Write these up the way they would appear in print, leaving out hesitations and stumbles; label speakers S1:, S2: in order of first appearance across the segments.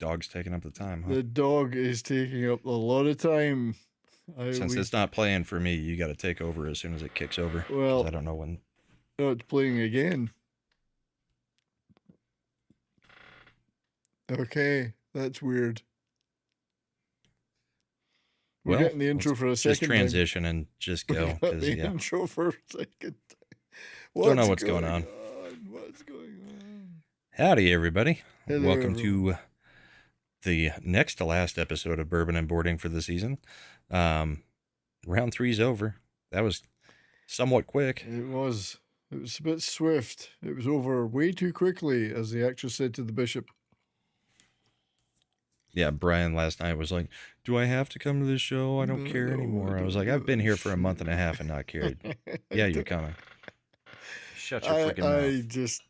S1: Dog's taking up the time, huh?
S2: The dog is taking up a lot of time.
S1: Since it's not playing for me, you got to take over as soon as it kicks over.
S2: Well,
S1: I don't know when.
S2: Oh, it's playing again. Okay, that's weird. We're getting the intro for a second.
S1: Just transition and just go.
S2: Intro for a second.
S1: Don't know what's going on.
S2: What's going on?
S1: Howdy, everybody.
S2: Hello,
S1: Welcome
S2: everyone.
S1: to the next to last episode of Bourbon and Boarding for the season. Round 3's over. That was somewhat quick.
S2: It was a bit swift. It was over way too quickly, as the actress said to the bishop.
S1: Yeah, Brian last night was like, do I have to come to this show? I don't care anymore. I was like, I've been here for a month and a half and not cared. Yeah, you're coming. Shut your freaking mouth.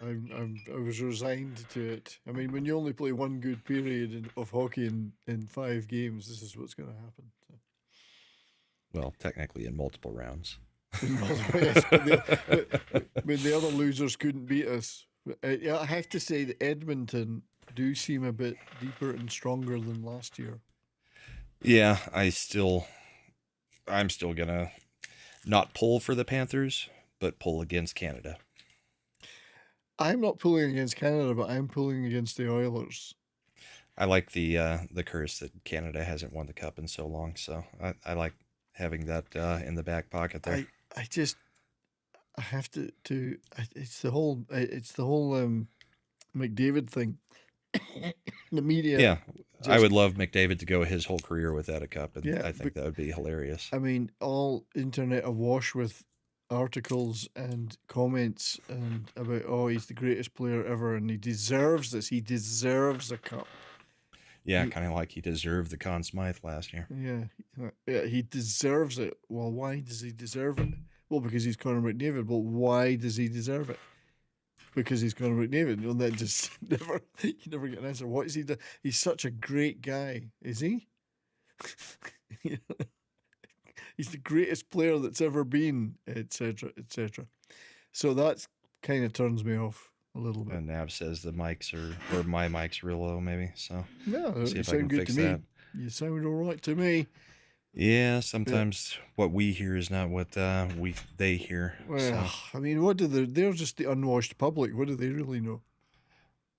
S2: I was resigned to it. I mean, when you only play one good period of hockey in 5 games, this is what's going to happen. So.
S1: Well, technically in multiple rounds.
S2: Yes, but the other losers couldn't beat us. Yeah, I have to say that Edmonton do seem a bit deeper and stronger than last year.
S1: Yeah, I'm still gonna not pull for the Panthers, but pull against Canada.
S2: I'm not pulling against Canada, but I'm pulling against the Oilers.
S1: I like the curse that Canada hasn't won the cup in so long, so I like having that in the back pocket there.
S2: I have to. It's the whole McDavid thing. The media.
S1: Yeah, I would love McDavid to go his whole career without a cup, and I think that would be hilarious.
S2: I mean, all internet awash with articles and comments and about, oh, he's the greatest player ever and he deserves this. He deserves a cup.
S1: Yeah, kind of like he deserved the Conn Smythe last year.
S2: Yeah, he deserves it. Well, why does he deserve it? Well, because he's Connor McDavid. But why does he deserve it? Because he's Connor McDavid. And then just you never get an answer. What is he do? He's such a great guy, is he? He's the greatest player that's ever been, etc., etc. So that kind of turns me off a little bit.
S1: And Nav says the mics or my mic's real low, maybe. So
S2: yeah, see if I can fix that. You sound all right to me.
S1: Yeah, sometimes what we hear is not what they hear.
S2: Well, so. I mean, what do they're just the unwashed public. What do they really know?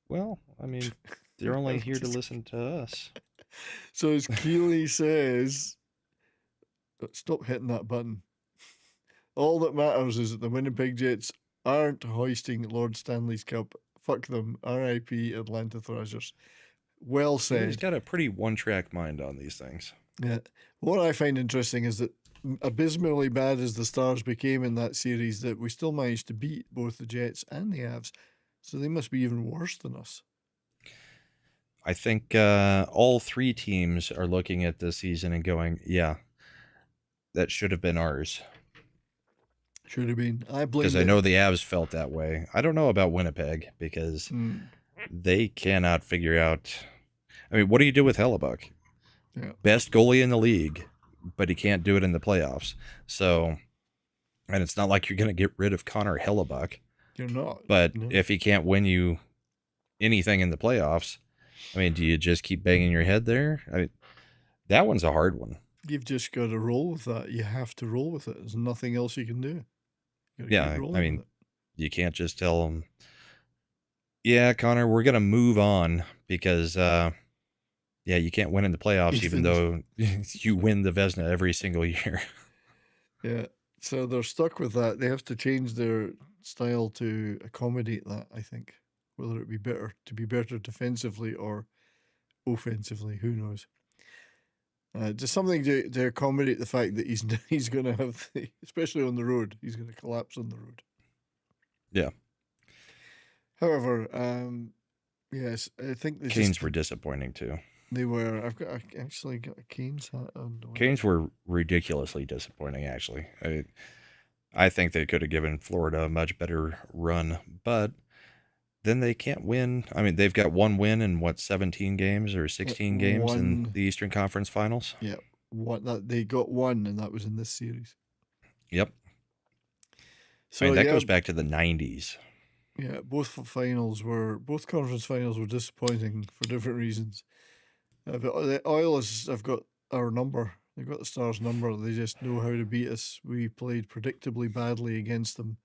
S1: Well, I mean, they're only here to listen to us.
S2: So as Keeley says, stop hitting that button. All that matters is that the Winnipeg Jets aren't hoisting Lord Stanley's Cup. Fuck them. R.I.P. Atlanta Thrashers. Well said.
S1: He's got a pretty one-track mind on these things.
S2: Yeah. What I find interesting is that abysmally bad as the Stars became in that series, that we still managed to beat both the Jets and the Avs. So they must be even worse than us.
S1: I think all 3 teams are looking at this season and going, yeah, that should have been ours.
S2: Should have been. I blame
S1: because I know the Avs felt that way. I don't know about Winnipeg because they cannot figure out. I mean, what do you do with Hellebuck?
S2: Yeah.
S1: Best goalie in the league, but he can't do it in the playoffs. So, and it's not like you're going to get rid of Connor Hellebuck.
S2: You're not.
S1: But if he can't win you anything in the playoffs, I mean, do you just keep banging your head there? I mean, that one's a hard one.
S2: You've just got to roll with that. You have to roll with it. There's nothing else you can do.
S1: Yeah, I mean, you can't just tell them, yeah, Connor, we're going to move on because Yeah, you can't win in the playoffs even though you win the Vezina every single year.
S2: Yeah, so they're stuck with that. They have to change their style to accommodate that, I think. Whether it be better to be better defensively or offensively, who knows? Just something to accommodate the fact that he's going to have, especially on the road, he's going to collapse on the road.
S1: Yeah.
S2: However, yes, I think
S1: Canes were disappointing too.
S2: They were. I actually got a Canes hat on.
S1: Canes were ridiculously disappointing, actually. I think they could have given Florida a much better run, but then they can't win. I mean, they've got one win in 17 games or 16 games in the Eastern Conference Finals.
S2: Yeah, they got one, and that was in this series.
S1: Yep. So I mean, that goes back to the 90s.
S2: Yeah, both conference finals were disappointing for different reasons. But the Oilers have got our number. They've got the Stars' number. They just know how to beat us. We played predictably badly against them.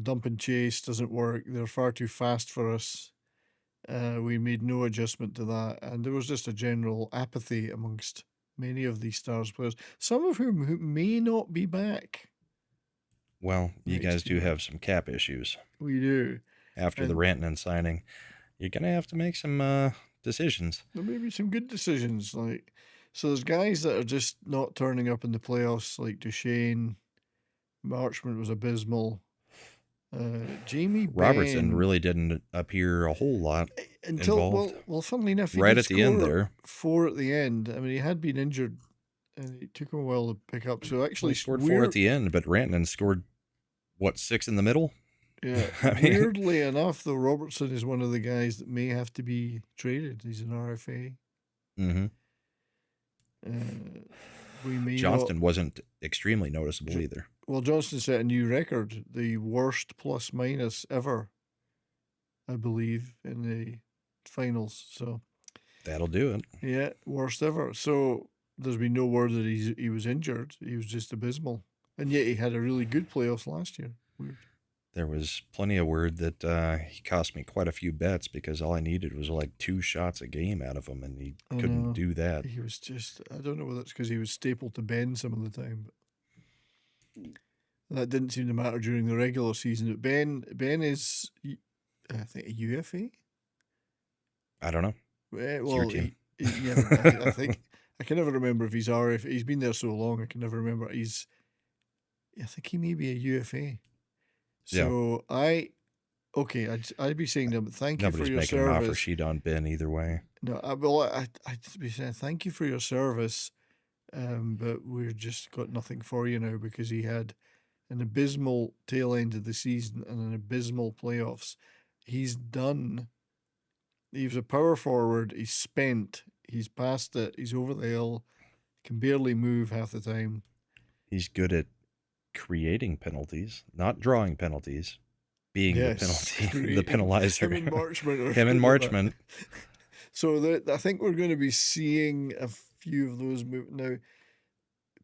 S2: Dump and chase doesn't work. They're far too fast for us. We made no adjustment to that. And there was just a general apathy amongst many of these Stars players, some of whom may not be back.
S1: Well, you guys do have some cap issues.
S2: We do.
S1: After the Rantanen signing, you're going to have to make some decisions.
S2: There may be some good decisions. So there's guys that are just not turning up in the playoffs, like Duchesne. Marchment was abysmal. Jamie
S1: Robertson
S2: Benn
S1: really didn't appear a whole lot involved.
S2: Well, funnily enough, he
S1: right at the end there.
S2: 4 at the end. I mean, he had been injured, and it took him a while to pick up. So actually,
S1: he scored 4 at the end, but Rantanen scored 6 in the middle.
S2: Yeah, weirdly enough, though, Robertson is one of the guys that may have to be traded. He's an RFA.
S1: Mm-hmm. Johnston wasn't extremely noticeable either.
S2: Well, Johnston set a new record, the worst plus minus ever, I believe, in the finals. So
S1: that'll do it.
S2: Yeah, worst ever. So there's been no word that he was injured. He was just abysmal, and yet he had a really good playoffs last year. Weird.
S1: There was plenty of word that he cost me quite a few bets because all I needed was like 2 shots a game out of him, and he couldn't do that.
S2: He was just, I don't know whether it's because he was stapled to Ben some of the time, but that didn't seem to matter during the regular season. But Ben is, I think, a UFA?
S1: I don't know.
S2: Well, I think, I can never remember if he's RFA. He's been there so long, I can never remember. I think he may be a UFA. So I'd be saying to him, thank you for your service.
S1: Nobody's making an offer sheet on Ben either way.
S2: No, I'd be saying thank you for your service, but we've just got nothing for you now because he had an abysmal tail end of the season and an abysmal playoffs. He's done. He was a power forward. He's spent. He's past it. He's over the hill. Can barely move half the time.
S1: He's good at creating penalties, not drawing penalties, being the penalty, the penalizer. Him and Marchment.
S2: So I think we're going to be seeing a few of those moves now.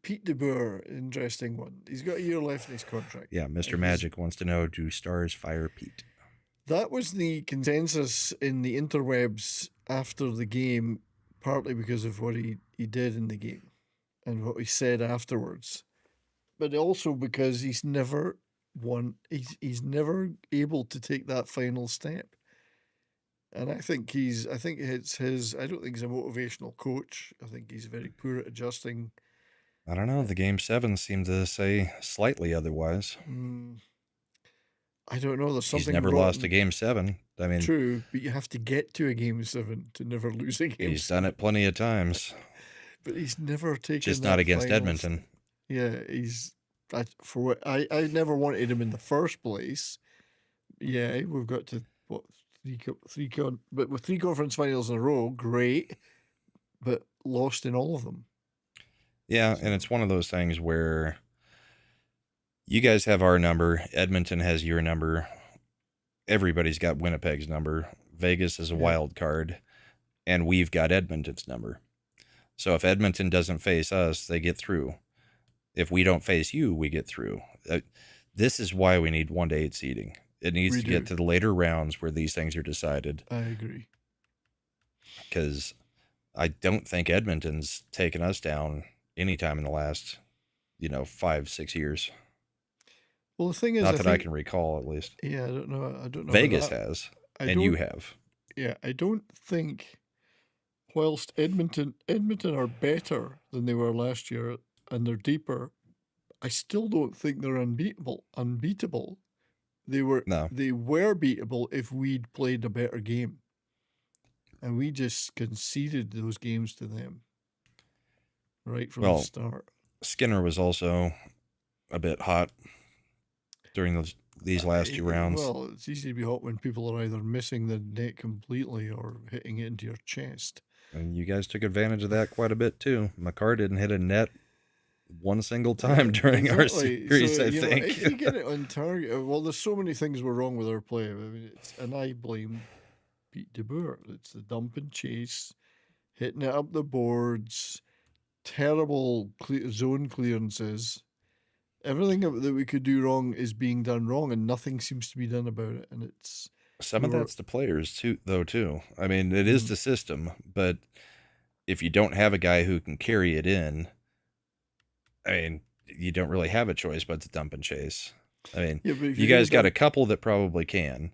S2: Pete DeBoer, interesting one. He's got a year left in his contract.
S1: Yeah, Mr. Magic wants to know, do Stars fire Pete?
S2: That was the consensus in the interwebs after the game, partly because of what he did in the game and what he said afterwards. But also because he's never he's never able to take that final step. And I think it's his, I don't think he's a motivational coach. I think he's very poor at adjusting.
S1: I don't know. The Game 7 seemed to say slightly otherwise.
S2: I don't know. There's something.
S1: He's never lost a Game 7. I mean,
S2: true, but you have to get to a Game 7 to never lose a game.
S1: He's done it plenty of times.
S2: But he's never taken.
S1: Just not against Edmonton.
S2: Yeah, I never wanted him in the first place. Yeah, we've got to but with 3 conference finals in a row, great, but lost in all of them.
S1: Yeah, and it's one of those things where you guys have our number, Edmonton has your number, everybody's got Winnipeg's number, Vegas is a wild card, and we've got Edmonton's number. So if Edmonton doesn't face us, they get through. If we don't face you, we get through. This is why we need 1 to 8 seeding. It needs to get to the later rounds where these things are decided.
S2: I agree.
S1: Because I don't think Edmonton's taken us down anytime in the last, 5-6 years.
S2: Well, the thing is,
S1: Not
S2: I
S1: that I
S2: think,
S1: can recall, at least.
S2: yeah, I don't know about
S1: Vegas
S2: that.
S1: has,
S2: I
S1: and you
S2: don't,
S1: have.
S2: yeah, I don't think. Whilst Edmonton are better than they were last year, and they're deeper, I still don't think they're unbeatable. Unbeatable.
S1: No.
S2: They were beatable if we'd played a better game, and we just conceded those games to them right from the
S1: Well,
S2: start.
S1: Skinner was also a bit hot during these last two rounds.
S2: Well, it's easy to be hot when people are either missing the net completely or hitting it into your chest.
S1: And you guys took advantage of that quite a bit, too. McCarr didn't hit a net one single time during our
S2: Exactly. So,
S1: series, I think.
S2: if you get it on target, well, there's so many things were wrong with our play. I mean, and I blame Pete DeBoer. It's the dump and chase, hitting it up the boards, terrible zone clearances. Everything that we could do wrong is being done wrong, and nothing seems to be done about it. And it's
S1: Some
S2: we
S1: of
S2: were
S1: that's the players, too, though, too. I mean, it is the system, but if you don't have a guy who can carry it in, I mean, you don't really have a choice but to dump and chase. I mean,
S2: yeah, but if
S1: you
S2: you're gonna
S1: guys got a
S2: dump,
S1: couple that probably can.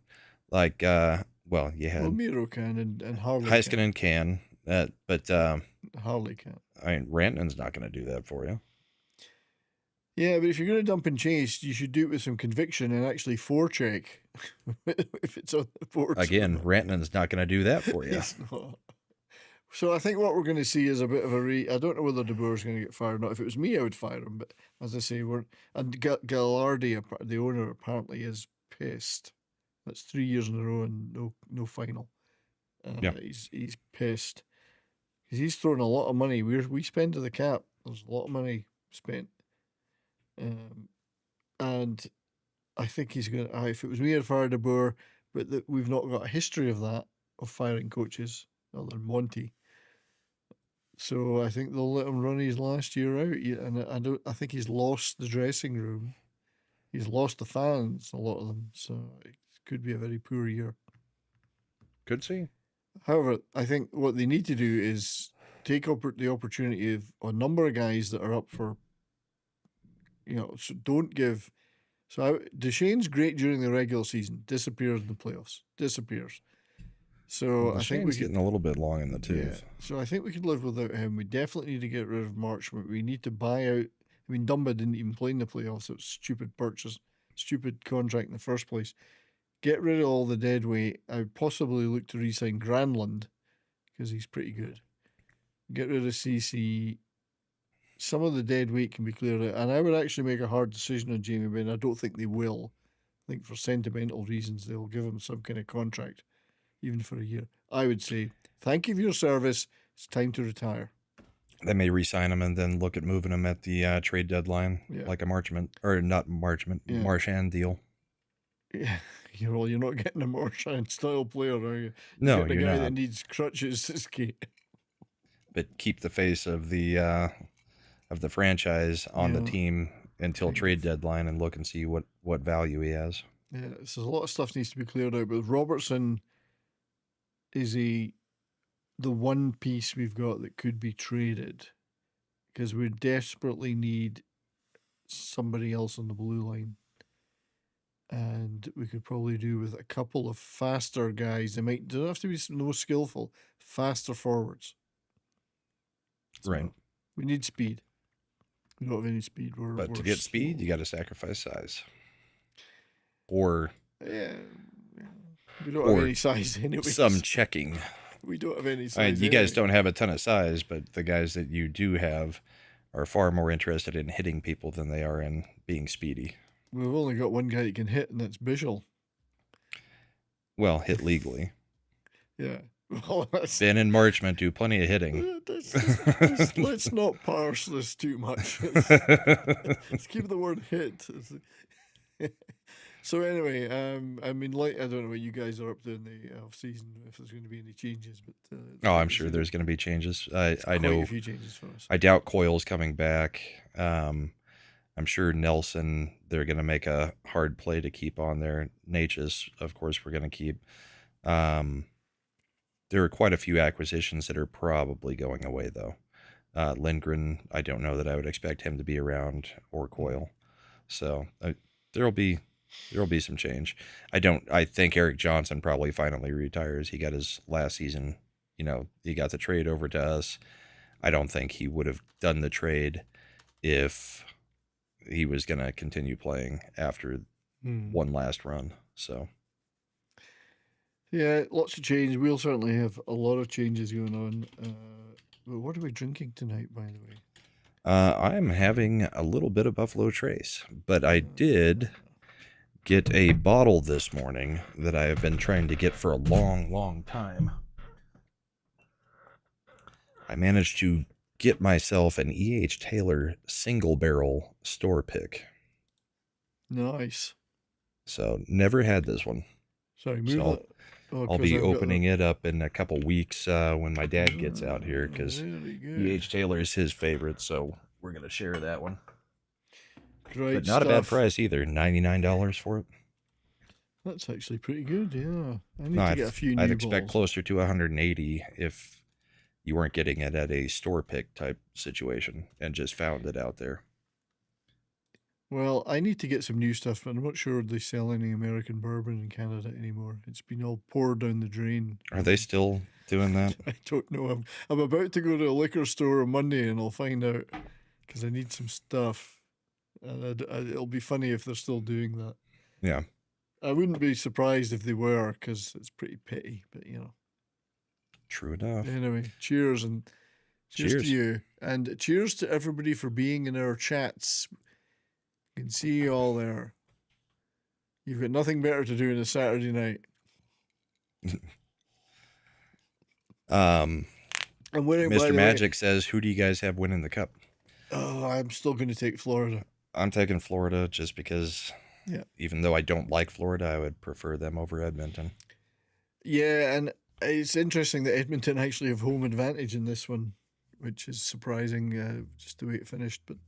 S1: Like, well, you
S2: well,
S1: had
S2: Miro can and Harley
S1: Heiskanen can, but
S2: Harley can.
S1: I mean, Rantanen's not going to do that for you.
S2: Yeah, but if you're going to dump and chase, you should do it with some conviction and actually forecheck if it's on the board.
S1: Again, Rantanen's not going to do that for you.
S2: He's not. So I think what we're going to see is a bit of a I don't know whether DeBoer's going to get fired or not. If it was me, I would fire him. But as I say, and Gallardi, the owner, apparently is pissed. That's 3 years in a row and no final.
S1: Yeah.
S2: He's pissed because he's thrown a lot of money. We spend to the cap. There's a lot of money spent. And I think he's going to. If it was me, I'd fire DeBoer, but we've not got a history of that, of firing coaches, other than Monty. So I think they'll let him run his last year out. And I think he's lost the dressing room. He's lost the fans, a lot of them. So it could be a very poor year.
S1: Could see.
S2: However, I think what they need to do is take the opportunity of a number of guys that are up for. So don't give. So Duchesne's great during the regular season, disappears in the playoffs, disappears. So I think
S1: Shane's getting a little bit long in the tooth.
S2: Yeah, so I think we could live without him. We definitely need to get rid of Marchment. We need to buy out. I mean, Dumba didn't even play in the playoffs. It was stupid purchase, stupid contract in the first place. Get rid of all the dead weight. I would possibly look to re-sign Granlund because he's pretty good. Get rid of CC. Some of the dead weight can be cleared out, and I would actually make a hard decision on Jamie Benn. I don't think they will. I think for sentimental reasons they'll give him some kind of contract, even for a year. I would say, thank you for your service. It's time to retire.
S1: They may re-sign him and then look at moving him at the trade deadline, like a Marchment, or not Marchment, Marchand deal.
S2: Yeah, you're not getting a Marchand style player, are you?
S1: No,
S2: you're
S1: you're
S2: a guy
S1: not.
S2: that needs crutches to skate.
S1: But keep the face of the franchise on the team until trade deadline and look and see what value he has.
S2: Yeah, so a lot of stuff needs to be cleared out. But Robertson is the one piece we've got that could be traded because we desperately need somebody else on the blue line. And we could probably do with a couple of faster guys. They don't have to be no skillful, faster forwards.
S1: Right.
S2: We need speed. We don't have any speed.
S1: But to get speed, you got to sacrifice size. Or
S2: we don't have any size anyway.
S1: Some checking.
S2: We don't have any size.
S1: I mean, you guys don't have a ton of size, but the guys that you do have are far more interested in hitting people than they are in being speedy.
S2: We've only got one guy that can hit, and that's Bischel.
S1: Well, hit legally.
S2: Yeah. Well,
S1: Ben and Marchment do plenty of hitting.
S2: Let's not parse this too much. Let's keep the word hit. So anyway, I mean, I don't know what you guys are up to in the off season, if there's going to be any changes, but
S1: I'm sure there's going to be changes. I know
S2: a few changes for us.
S1: I doubt Coyle's coming back. I'm sure Nelson, they're going to make a hard play to keep on there. Natchez, of course, we're going to keep. There are quite a few acquisitions that are probably going away, though. Lindgren, I don't know that I would expect him to be around, or Coyle. So there'll be some change. I think Eric Johnson probably finally retires. He got his last season. He got the trade over to us. I don't think he would have done the trade if he was going to continue playing after one last run. So
S2: yeah, lots of change. We'll certainly have a lot of changes going on. But what are we drinking tonight, by the way?
S1: I'm having a little bit of Buffalo Trace, but I did get a bottle this morning that I have been trying to get for a long, long time. I managed to get myself an E.H. Taylor single barrel store pick.
S2: Nice.
S1: So never had this one.
S2: Sorry, move
S1: so
S2: that.
S1: I'll be opening it up in a couple weeks when my dad gets out here, because E.H. Taylor is his favorite, so we're going to share that one.
S2: Great
S1: but not
S2: stuff.
S1: a bad price either. $99 for it.
S2: That's actually pretty good, yeah. I need to get a few new
S1: I'd expect
S2: balls.
S1: Closer to 180 if you weren't getting it at a store pick type situation and just found it out there.
S2: Well, I need to get some new stuff, but I'm not sure they sell any American bourbon in Canada anymore. It's been all poured down the drain.
S1: Are they still doing that?
S2: I don't know. I'm about to go to a liquor store on Monday and I'll find out, because I need some stuff. And it'll be funny if they're still doing that.
S1: Yeah.
S2: I wouldn't be surprised if they were, because it's pretty petty, but
S1: True enough.
S2: Anyway, cheers, and cheers to you. And cheers to everybody for being in our chats. You can see you all there. You've got nothing better to do on a Saturday night.
S1: Mr. Magic says, who do you guys have winning the cup?
S2: Oh, I'm still going to take Florida.
S1: I'm taking Florida just because, even though I don't like Florida, I would prefer them over Edmonton.
S2: Yeah, and it's interesting that Edmonton actually have home advantage in this one, which is surprising, just the way it finished. But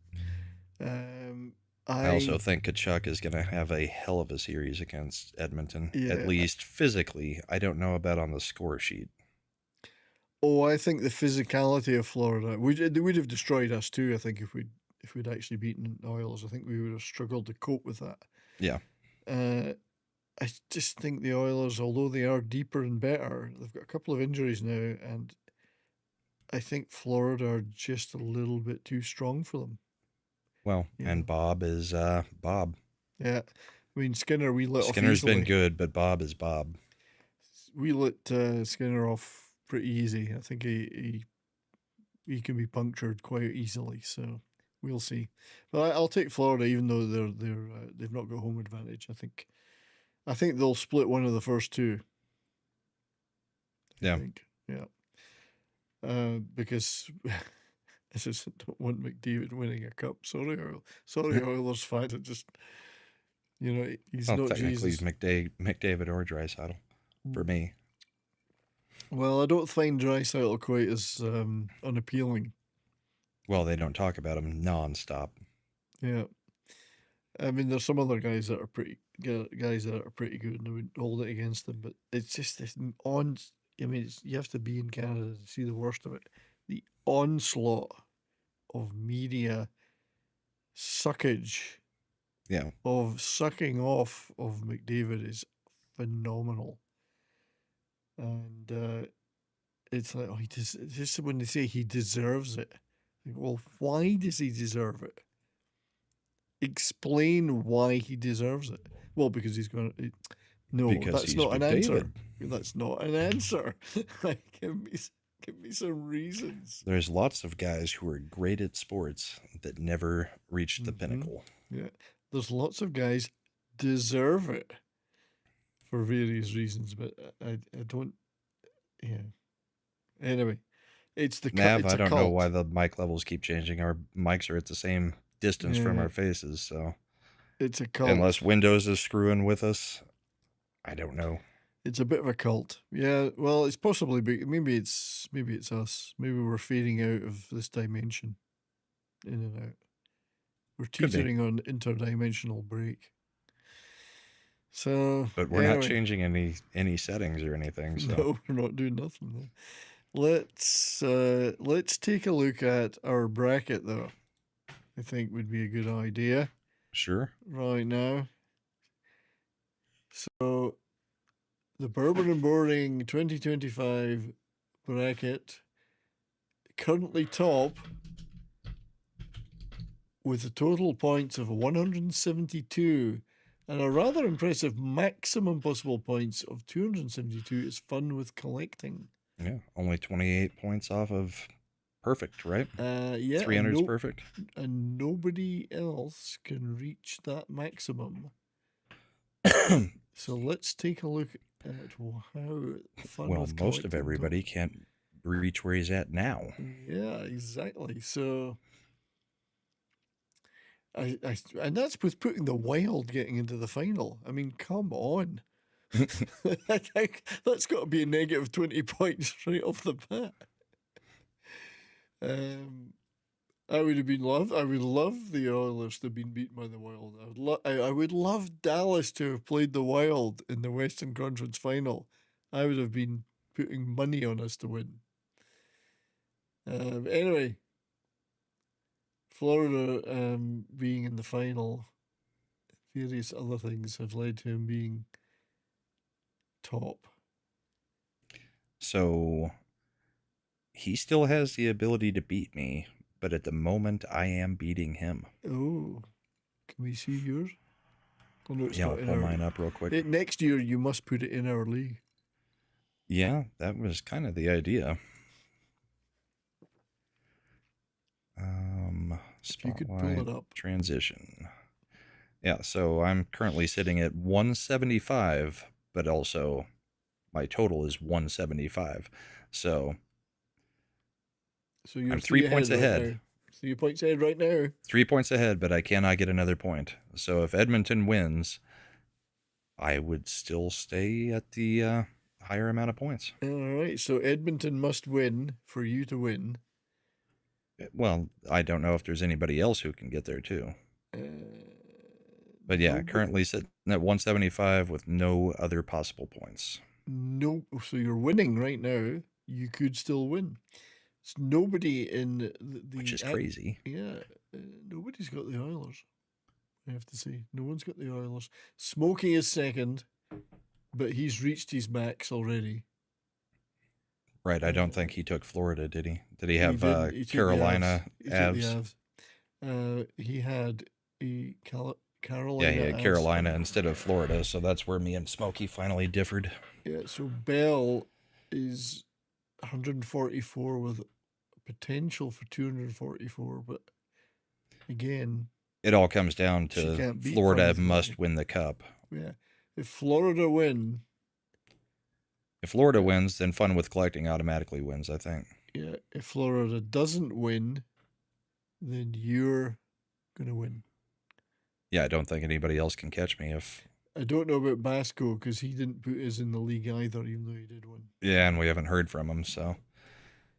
S1: I also think Tkachuk is going to have a hell of a series against Edmonton, at least physically. I don't know about on the score sheet.
S2: Oh, I think the physicality of Florida would have destroyed us too. I think if we'd actually beaten the Oilers, I think we would have struggled to cope with that.
S1: Yeah.
S2: I just think the Oilers, although they are deeper and better, they've got a couple of injuries now, and I think Florida are just a little bit too strong for them.
S1: Well, and Bob is Bob.
S2: Yeah. I mean, Skinner, we let
S1: Skinner's
S2: off easily.
S1: been good, but Bob is Bob.
S2: We let Skinner off pretty easy. I think he can be punctured quite easily, so we'll see. But I'll take Florida, even though they've not got home advantage. I think they'll split one of the first two.
S1: Yeah.
S2: Because I just don't want McDavid winning a cup. Sorry, Oilers fans. It just, he's not
S1: technically
S2: Jesus.
S1: McDavid or Draisaitl for me.
S2: Well, I don't find Draisaitl quite as unappealing.
S1: Well, they don't talk about him nonstop.
S2: Yeah. I mean, there's some other guys that are pretty good, and I wouldn't hold it against them. But it's just this you have to be in Canada to see the worst of it. The onslaught of media suckage, of sucking off of McDavid is phenomenal. And it's like, just when they say he deserves it, well, why does he deserve it? Explain why he deserves it. Well, because he's going to. No, that's not an answer. That's not an answer. Give me some reasons.
S1: There's lots of guys who are great at sports that never reached the pinnacle.
S2: Yeah, there's lots of guys deserve it for various reasons, but I don't. Yeah. Anyway, it's the
S1: Nav. I don't know why the mic levels keep changing. Our mics are at the same distance from our faces, so
S2: it's a cult.
S1: Unless Windows is screwing with us, I don't know.
S2: It's a bit of a cult. Yeah, well, it's possibly maybe it's us. Maybe we're fading out of this dimension, in and out. We're teetering on interdimensional break. So,
S1: But we're not
S2: anyway,
S1: changing any settings or anything. So
S2: no, we're not doing nothing there. Let's take a look at our bracket, though. I think would be a good idea
S1: sure.
S2: right now. So, the Bourbon and Boarding 2025 bracket, currently top with a total points of 172 and a rather impressive maximum possible points of 272 is Fun with Collecting.
S1: Yeah, only 28 points off of perfect, right?
S2: Yeah,
S1: 300 is perfect.
S2: And nobody else can reach that maximum. So let's take a look at how Fun
S1: Well,
S2: with
S1: most of
S2: Collecting
S1: everybody can't reach where he's at now.
S2: Yeah, exactly. So and that's with putting the Wild getting into the final. I mean, come on. I think that's got to be a negative 20 points right off the bat. I would love the Oilers to have been beaten by the Wild. I would love Dallas to have played the Wild in the Western Conference final. I would have been putting money on us to win. Anyway, Florida being in the final, various other things have led to him being top.
S1: So he still has the ability to beat me, but at the moment I am beating him.
S2: Oh, can we see yours? Oh, no, it's
S1: Yeah,
S2: not
S1: I'll
S2: in
S1: pull
S2: our
S1: mine up real quick.
S2: Next year, you must put it in our league.
S1: Yeah, that was kind of the idea.
S2: If you could pull
S1: Spotlight,
S2: it up.
S1: transition. Yeah, so I'm currently sitting at 175, but also my total is 175. So
S2: you're
S1: I'm 3 points ahead.
S2: Right now. 3 points ahead right now.
S1: 3 points ahead, but I cannot get another point. So if Edmonton wins, I would still stay at the higher amount of points.
S2: All right, so Edmonton must win for you to win.
S1: Well, I don't know if there's anybody else who can get there too. But yeah, currently sitting at 175 with no other possible points.
S2: No, so you're winning right now. You could still win. It's nobody in the
S1: which is crazy.
S2: Yeah, nobody's got the Oilers. I have to say, no one's got the Oilers. Smokey is second, but he's reached his max already.
S1: Right, I don't think he took Florida, did he? Did he have Carolina Avs?
S2: He had a Carolina.
S1: Yeah, he had Carolina instead of Florida, so that's where me and Smokey finally differed.
S2: Yeah, so Bell is 144 with potential for 244, but again,
S1: it all comes down to Florida must win the cup.
S2: Yeah, if Florida wins,
S1: then Fun with Collecting automatically wins, I think.
S2: Yeah, if Florida doesn't win, then you're gonna win.
S1: Yeah, I don't think anybody else can catch me if.
S2: I don't know about Basco because he didn't put his in the league either, even though he did win.
S1: Yeah, and we haven't heard from him, so.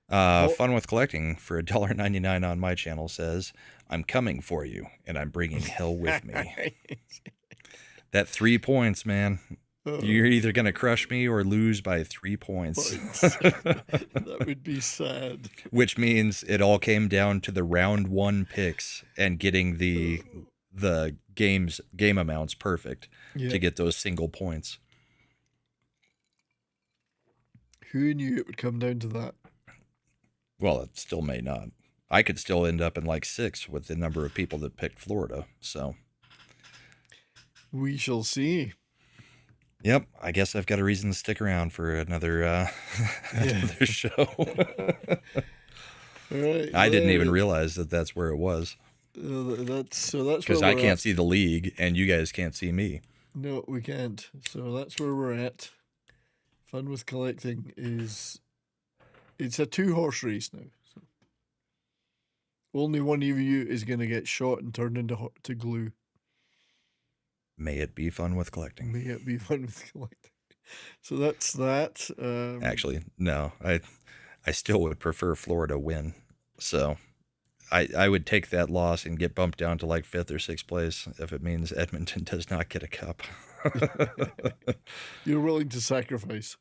S1: Fun with Collecting for $1.99 on my channel says, "I'm coming for you, and I'm bringing hell with me." That 3 points, man. You're either going to crush me or lose by 3 points.
S2: That would be sad.
S1: Which means it all came down to the round 1 picks and getting the game amounts perfect to get those single points.
S2: Who knew it would come down to that?
S1: Well, it still may not. I could still end up in like 6 with the number of people that picked Florida, so.
S2: We shall see.
S1: Yep, I guess I've got a reason to stick around for another show.
S2: Right,
S1: I didn't even realize that that's where it was.
S2: That's
S1: because I can't see the league and you guys can't see me.
S2: No, we can't. So that's where we're at. Fun with Collecting it's a 2-horse race now. So only one of you is going to get shot and turned into glue.
S1: May it be fun with collecting.
S2: May it be fun with collecting. So that's that.
S1: Actually, no. I still would prefer Florida win. So I would take that loss and get bumped down to like 5th or 6th place if it means Edmonton does not get a cup.
S2: You're willing to sacrifice.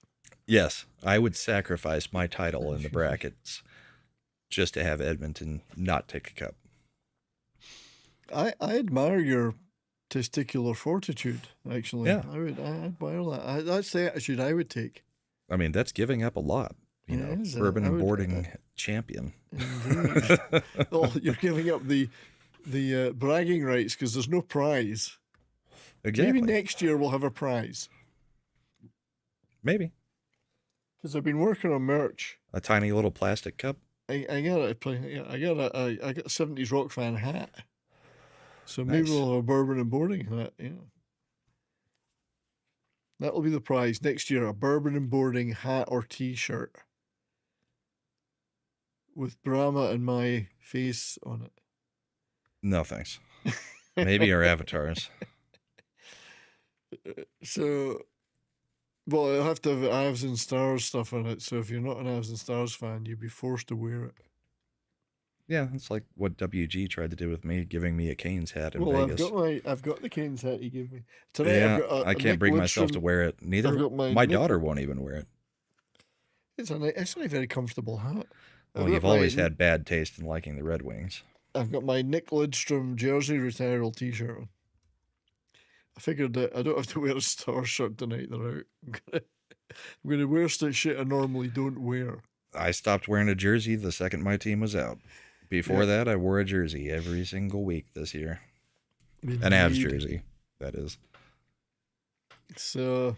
S1: Yes, I would sacrifice my title in the brackets just to have Edmonton not take a cup.
S2: I admire your testicular fortitude, actually.
S1: Yeah.
S2: I admire that. That's the attitude I would take.
S1: I mean, that's giving up a lot. You know,
S2: It is,
S1: bourbon
S2: I
S1: and
S2: would,
S1: boarding champion.
S2: Indeed. Oh, you're giving up the bragging rights because there's no prize.
S1: Exactly.
S2: Maybe next year we'll have a prize.
S1: Maybe.
S2: Because I've been working on merch.
S1: A tiny little plastic cup.
S2: I got a 70s rock fan hat. So maybe
S1: Nice.
S2: we'll have a bourbon and boarding hat. Yeah. That'll be the prize next year, a bourbon and boarding hat or t-shirt with Brahma and my face on it.
S1: No thanks. Maybe our avatars.
S2: So, well, it'll have to have Avs and Stars stuff on it. So if you're not an Avs and Stars fan, you'd be forced to wear it.
S1: Yeah, it's like what WG tried to do with me, giving me a Canes hat in
S2: Well,
S1: Vegas.
S2: I've got the Canes hat he gave me tonight.
S1: Yeah,
S2: I've got
S1: I can't bring myself to wear it. Neither. My daughter won't even wear it.
S2: It's a very comfortable hat.
S1: Well, you've always had bad taste in liking the Red Wings.
S2: I've got my Nick Lidstrom jersey retiral t-shirt on. I figured that I don't have to wear a Star shirt tonight. They're out. I'm gonna wear shit I normally don't wear.
S1: I stopped wearing a jersey the second my team was out. Before that, I wore a jersey every single week this year.
S2: Indeed.
S1: An Avs jersey, that is.
S2: So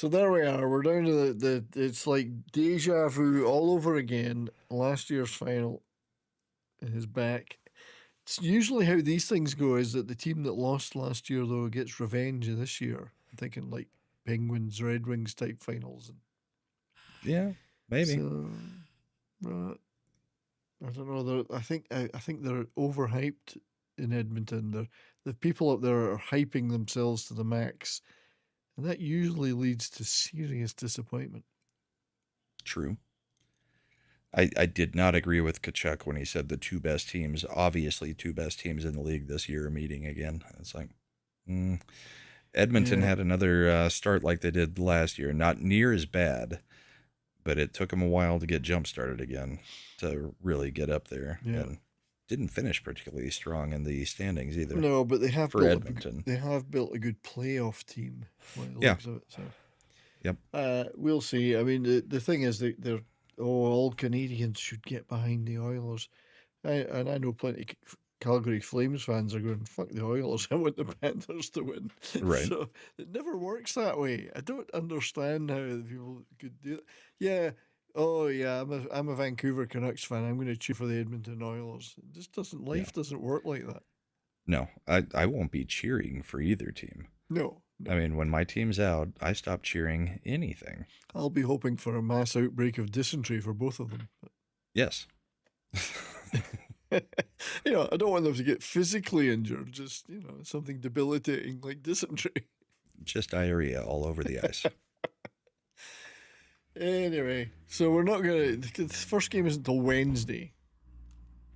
S2: there we are. We're down to the it's like deja vu all over again. Last year's final is back. It's usually how these things go is that the team that lost last year, though, gets revenge this year. I'm thinking like Penguins, Red Wings type finals.
S1: Yeah, maybe.
S2: So, I don't know. I think they're overhyped in Edmonton. The people up there are hyping themselves to the max, and that usually leads to serious disappointment.
S1: True. I did not agree with Kachuk when he said the two best teams in the league this year are meeting again. It's like, Edmonton had another start like they did last year. Not near as bad, but it took them a while to get jump started again to really get up there.
S2: Yeah.
S1: And didn't finish particularly strong in the standings either.
S2: No, but they have
S1: for Edmonton.
S2: They have built a good playoff team.
S1: Yeah.
S2: Of it, so.
S1: Yep.
S2: We'll see. I mean, the thing is they're all Canadians should get behind the Oilers. And I know plenty of Calgary Flames fans are going, fuck the Oilers, I want the Panthers to win.
S1: Right.
S2: So it never works that way. I don't understand how people could do that. Yeah. Oh yeah, I'm a Vancouver Canucks fan. I'm going to cheer for the Edmonton Oilers. It just doesn't. Life doesn't work like that.
S1: No, I won't be cheering for either team.
S2: No.
S1: I mean, when my team's out, I stop cheering anything.
S2: I'll be hoping for a mass outbreak of dysentery for both of them.
S1: Yes.
S2: I don't want them to get physically injured. Just something debilitating like dysentery.
S1: Just diarrhea all over the ice.
S2: Anyway, so we're not gonna. The first game isn't until Wednesday,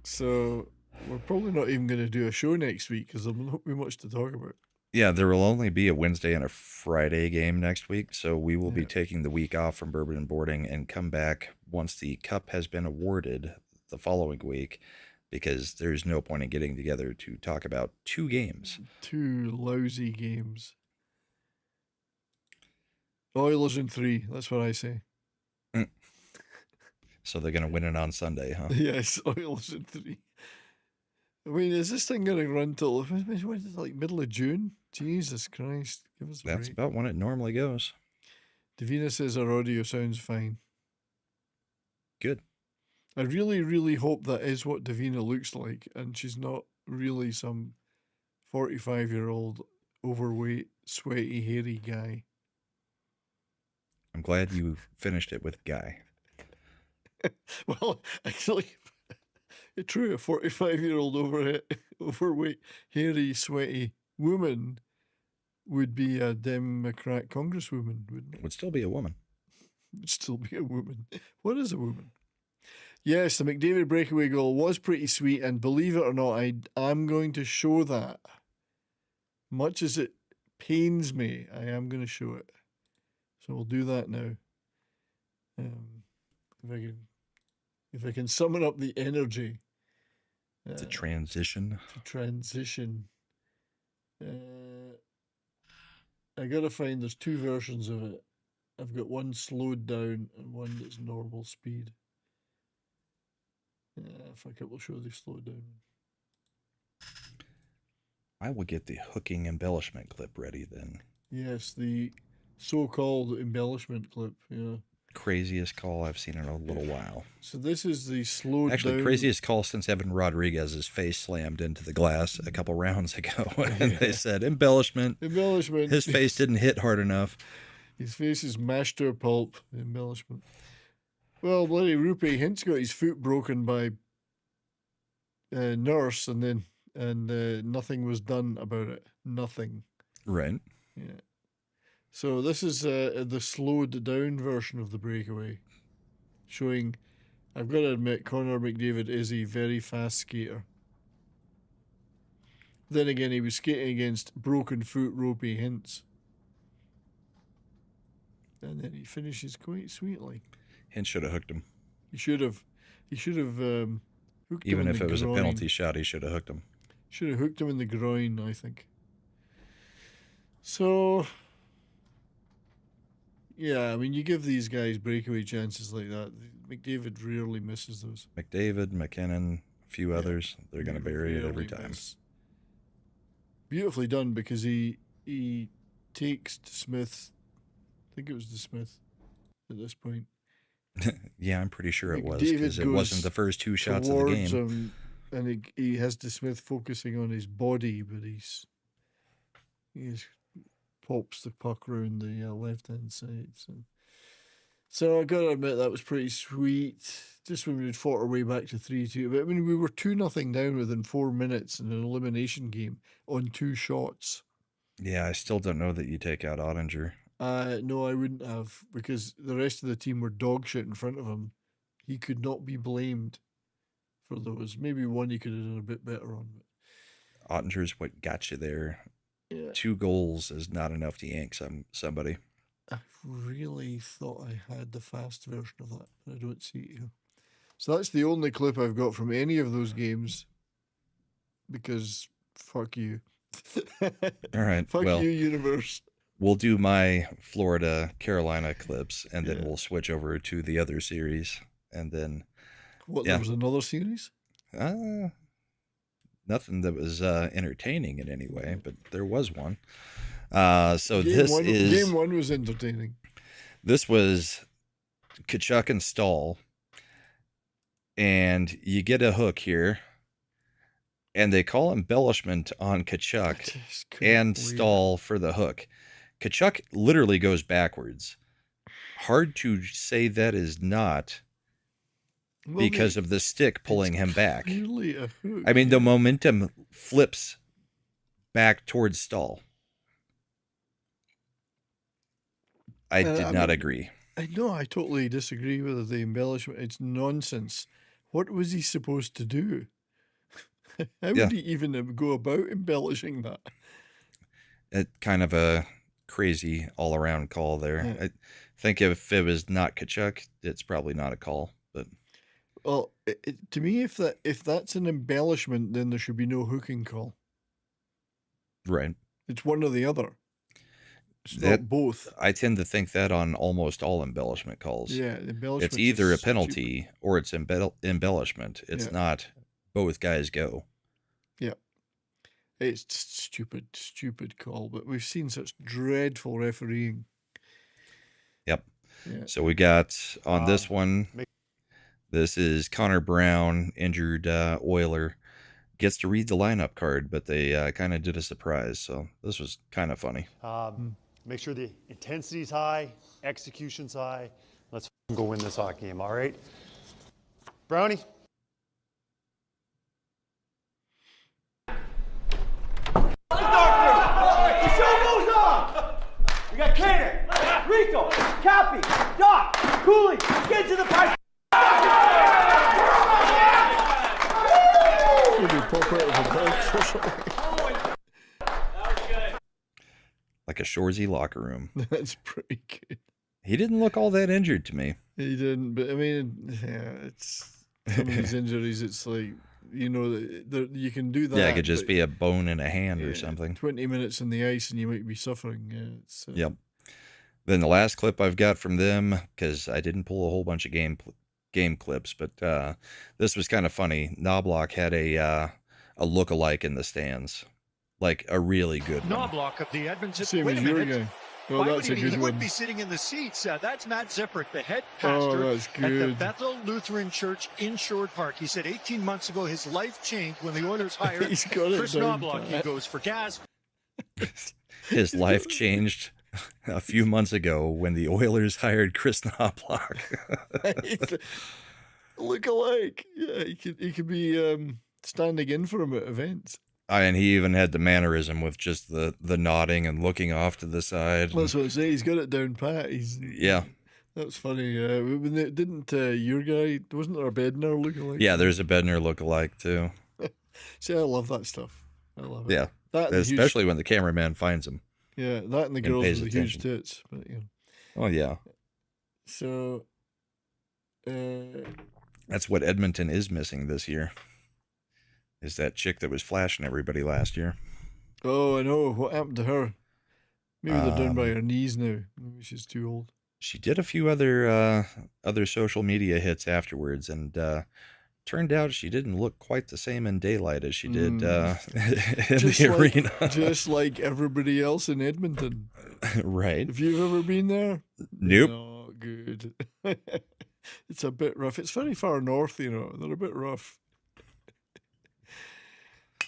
S2: so we're probably not even going to do a show next week because there'll not be much to talk about.
S1: Yeah, there will only be a Wednesday and a Friday game next week, so we will be taking the week off from Bourbon and Boarding and come back once the cup has been awarded the following week, because there's no point in getting together to talk about two games.
S2: Two lousy games. Oilers in 3, that's what I say.
S1: So they're going to win it on Sunday, huh?
S2: Yes, Oilers in 3. I mean, is this thing going to run till like middle of June? Jesus Christ, give us a break.
S1: That's about when it normally goes.
S2: Davina says our audio sounds fine.
S1: Good.
S2: I really, really hope that is what Davina looks like, and she's not really some 45-year-old overweight, sweaty, hairy guy.
S1: I'm glad you finished it with guy.
S2: Well, actually, it's true. A 45-year-old overweight, hairy, sweaty woman would be a Democrat congresswoman, wouldn't it?
S1: Would still be a woman.
S2: Would still be a woman. What is a woman? Yes, the McDavid breakaway goal was pretty sweet, and believe it or not, I'm going to show that. Much as it pains me, I am going to show it. So we'll do that now. If I can summon up the energy
S1: To transition.
S2: I gotta find, there's two versions of it. I've got one slowed down and one that's normal speed. Fuck it, we'll show the slowed down.
S1: I will get the hooking embellishment clip ready then.
S2: Yes, the so-called embellishment clip, yeah.
S1: Craziest call I've seen in a little while.
S2: So this is the slowed down.
S1: Craziest call since Evan Rodriguez's face slammed into the glass a couple rounds ago. And they said, embellishment. His face didn't hit hard enough.
S2: His face is mashed to a pulp. Embellishment. Well, bloody Rupe Hint's got his foot broken by Nurse, and nothing was done about it. Nothing.
S1: Right.
S2: Yeah. So this is the slowed down version of the breakaway, showing, I've got to admit, Connor McDavid is a very fast skater. Then again, he was skating against broken foot Rupe Hintz. And then he finishes quite sweetly.
S1: Hintz should have hooked him.
S2: He should have hooked him.
S1: Even if it was a penalty shot, he should have hooked him.
S2: Should have hooked him in the groin, I think. So, yeah, I mean, you give these guys breakaway chances like that. McDavid rarely misses those.
S1: McDavid, McKinnon, a few others, they're going to bury it every time.
S2: Beautifully done, because he takes Smith. I think it was DeSmith at this point.
S1: Yeah, I'm pretty sure it was, because it wasn't the first two shots of the game.
S2: And he has DeSmith focusing on his body, but he pops the puck around the left-hand side. So I got to admit, that was pretty sweet. Just when we'd fought our way back to 3-2. But I mean, we were 2-0 down within 4 minutes in an elimination game on 2 shots.
S1: Yeah, I still don't know that you take out Ottinger.
S2: No, I wouldn't have, because the rest of the team were dog shit in front of him. He could not be blamed for those. Maybe one he could have done a bit better on.
S1: Ottinger's what got you there.
S2: Yeah.
S1: 2 goals is not enough to yank somebody.
S2: I really thought I had the fast version of that, but I don't see it here. So that's the only clip I've got from any of those games, because fuck you.
S1: All right.
S2: Fuck you, universe.
S1: We'll do my Florida-Carolina clips, and then we'll switch over to the other series. And then...
S2: There was another series?
S1: Nothing that was entertaining in any way, but there was one.
S2: Game 1 was entertaining.
S1: This was Tkachuk and Stahl. And you get a hook here. And they call embellishment on Tkachuk and Stahl for the hook. Tkachuk literally goes backwards. Hard to say that is not, because of the stick pulling him back.
S2: Clearly a hook.
S1: I mean, the momentum flips back towards Stahl. I did not agree.
S2: I know, I totally disagree with the embellishment. It's nonsense. What was he supposed to do? How would he even go about embellishing that?
S1: It kind of a crazy all-around call there.
S2: Yeah.
S1: I think if it was not Tkachuk, it's probably not a call. But
S2: well, to me, if that's an embellishment, then there should be no hooking call.
S1: Right.
S2: It's one or the other. It's not both.
S1: I tend to think that on almost all embellishment calls.
S2: Yeah, embellishment.
S1: It's either a penalty or it's embellishment. It's not both guys go. Yeah.
S2: It's stupid call, but we've seen such dreadful refereeing.
S1: Yep.
S2: Yeah.
S1: So we got on this one, this is Connor Brown, injured Oiler, gets to read the lineup card, but they kind of did a surprise. So this was kind of funny.
S3: Make sure the intensity's high, execution's high. Let's go win this hockey game, all right? Brownie.
S4: We got Kaner, Rico, Cappy, Doc, Cooley, get to the pipe.
S1: like a Shoresy locker room.
S2: That's pretty good.
S1: He didn't look all that injured to me.
S2: He didn't, but I mean, yeah, it's some of these injuries. It's like, you know, you can do that.
S1: Yeah, it could just be a bone in a hand or something.
S2: 20 minutes in the ice and you might be suffering. Yeah, it's,
S1: Yep. Then the last clip I've got from them, because I didn't pull a whole bunch of game clips, but this was kind of funny. Knobloch had a look-alike in the stands, like a really good one.
S5: Knobloch of the Edmonton.
S2: Same as your guy. Oh, that's a good
S5: he
S2: one.
S5: would be sitting in the seats. That's Matt Zippert, the head
S2: Oh,
S5: pastor
S2: that's
S5: at the
S2: good.
S5: Bethel Lutheran Church in Sherwood Park. He said 18 months ago his life changed when the Oilers hired
S2: He's got it
S5: Chris
S2: down
S5: Knobloch.
S2: pat.
S5: He goes for gas.
S1: His life changed a few months ago when the Oilers hired Chris Knobloch.
S2: Look alike. Yeah, he could be standing in for him at events.
S1: And he even had the mannerism with just the nodding and looking off to the side.
S2: That's what I say. He's got it down pat.
S1: Yeah.
S2: That's funny. Didn't your guy, wasn't there a Bednar lookalike?
S1: Yeah, there's a Bednar look-alike too.
S2: See, I love that stuff. I love it.
S1: Yeah,
S2: that and
S1: especially when the cameraman finds him.
S2: Yeah, that and the girls
S1: pays
S2: with the huge
S1: attention.
S2: tits. But, you know.
S1: Oh yeah,
S2: So,
S1: that's what Edmonton is missing this year. Is that chick that was flashing everybody last year?
S2: oh, I know. What happened to her? Maybe they're down by her knees now. Maybe she's too old.
S1: She did a few other social media hits afterwards, and turned out she didn't look quite the same in daylight as she did in the arena.
S2: Just like everybody else in Edmonton.
S1: Right.
S2: Have you ever been there?
S1: Nope.
S2: No, good. It's a bit rough. It's very far north, you know. They're a bit rough.